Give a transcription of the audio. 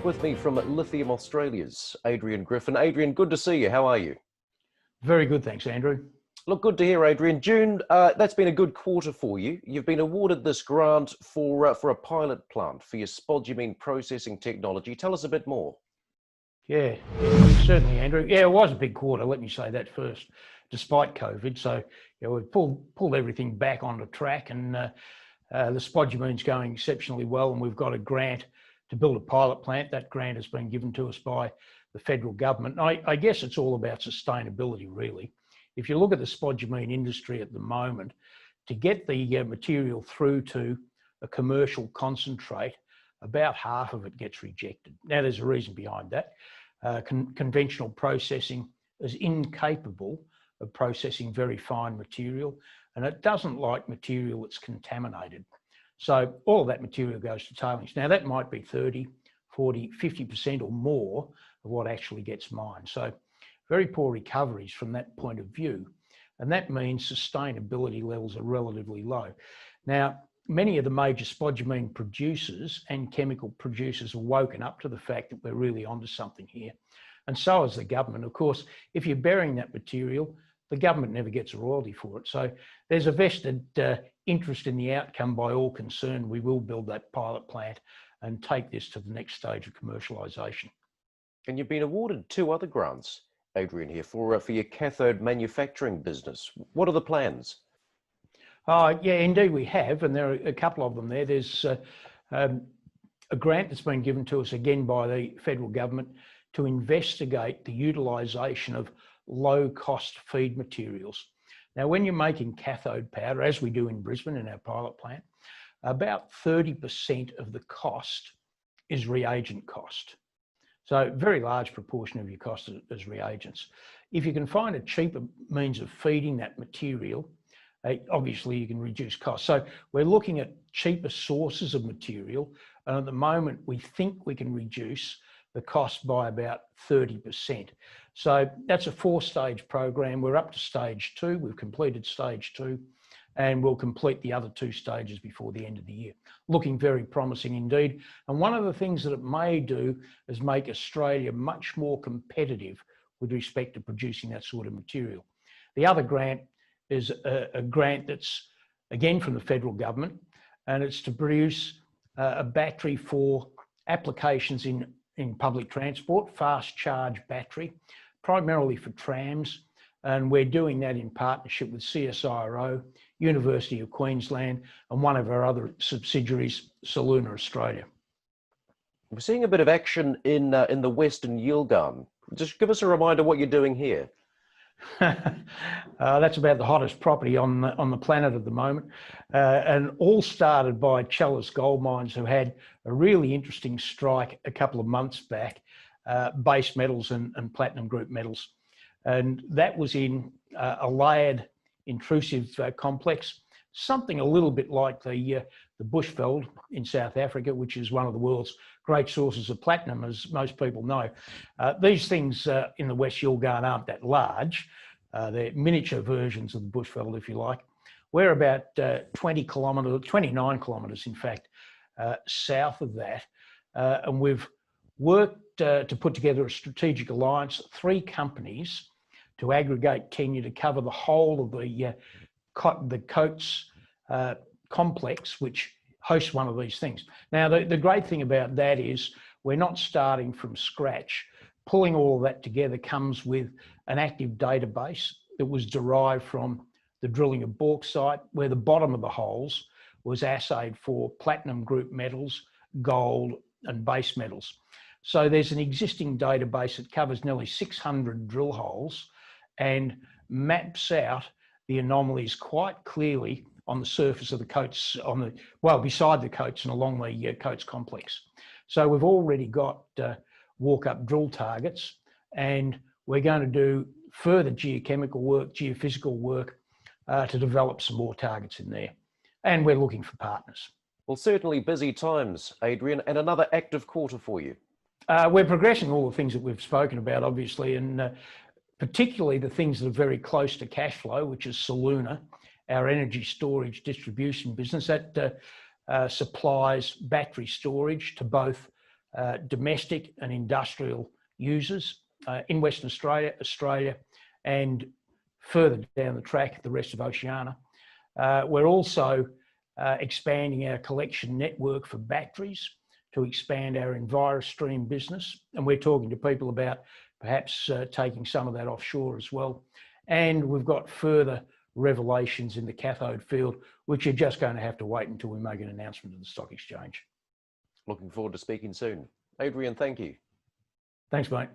with me from Lithium Australia's Adrian Griffin. Adrian, good to see you. How are you? Very good, thanks, Andrew. Look, good to hear, Adrian. June, that's been a good quarter for you. You've been awarded this grant for a pilot plant for your spodumene processing technology. Tell us a bit more. Yeah, certainly, Andrew. Yeah, it was a big quarter, let me say that first, despite COVID. So we've pulled everything back onto track, and the spodumene's going exceptionally well, and we've got a grant to build a pilot plant. That grant has been given to us by the federal government. I guess it's all about sustainability, really. If you look at the spodumene industry at the moment, to get the material through to a commercial concentrate, about half of it gets rejected. Now, there's a reason behind that. Conventional processing is incapable of processing very fine material, and it doesn't like material that's contaminated. So all of that material goes to tailings. Now, that might be 30, 40, 50% or more of what actually gets mined. So very poor recoveries from that point of view. And that means sustainability levels are relatively low. Now, many of the major spodumene producers and chemical producers have woken up to the fact that we're really onto something here. And so has the government. Of course, if you're burying that material, the government never gets a royalty for it. So there's a vested interest in the outcome by all concerned. We will build that pilot plant and take this to the next stage of commercialisation. And you've been awarded 2 other grants, Adrian, here for your cathode manufacturing business. What are the plans? Yeah, indeed we have, and there are a couple of them there. There's a grant that's been given to us again by the federal government to investigate the utilisation of low-cost feed materials. Now, when you're making cathode powder, as we do in Brisbane in our pilot plant, about 30% of the cost is reagent cost. So a very large proportion of your cost is reagents. If you can find a cheaper means of feeding that material, obviously you can reduce costs. So we're looking at cheaper sources of material, and at the moment we think we can reduce the cost by about 30%. So that's a 4-stage program. We're up to stage 2. We've completed stage 2, and we'll complete the other 2 stages before the end of the year. Looking very promising indeed. And one of the things that it may do is make Australia much more competitive with respect to producing that sort of material. The other grant is a grant that's, again, from the federal government, and it's to produce a battery for applications in public transport, fast charge battery, primarily for trams. And we're doing that in partnership with CSIRO, University of Queensland, and one of our other subsidiaries, Saluna Australia. We're seeing a bit of action in the Western Yilgarn. Just give us a reminder what you're doing here. That's about the hottest property on the planet at the moment, and all started by Chalice Gold Mines, who had a really interesting strike a couple of months back, base metals and platinum group metals, and that was in a layered intrusive complex, something a little bit like the Bushveld in South Africa, which is one of the world's great sources of platinum, as most people know. These things in the West Yilgarn aren't that large. They're miniature versions of the Bushveld, if you like. We're about 29 kilometres, in fact, south of that. And we've worked to put together a strategic alliance, 3 companies, to aggregate tenure to cover the whole of the Coates complex, which hosts one of these things. Now, the great thing about that is we're not starting from scratch. Pulling all of that together comes with an active database that was derived from the drilling of bauxite, where the bottom of the holes was assayed for platinum group metals, gold, and base metals. So there's an existing database that covers nearly 600 drill holes and maps out the anomalies quite clearly on the surface of the Coates, beside the Coates and along the Coates complex. So we've already got walk-up drill targets, and we're going to do further geochemical work, geophysical work to develop some more targets in there. And we're looking for partners. Well, certainly busy times, Adrian, and another active quarter for you. We're progressing all the things that we've spoken about, obviously, and particularly the things that are very close to cash flow, which is Saluna, our energy storage distribution business that supplies battery storage to both domestic and industrial users in Western Australia, and further down the track, the rest of Oceania. We're also expanding our collection network for batteries to expand our EnviroStream business. And we're talking to people about perhaps taking some of that offshore as well. And we've got further revelations in the cathode field, which you're just going to have to wait until we make an announcement to the stock exchange. Looking forward to speaking soon. Adrian, thank you. Thanks, mate.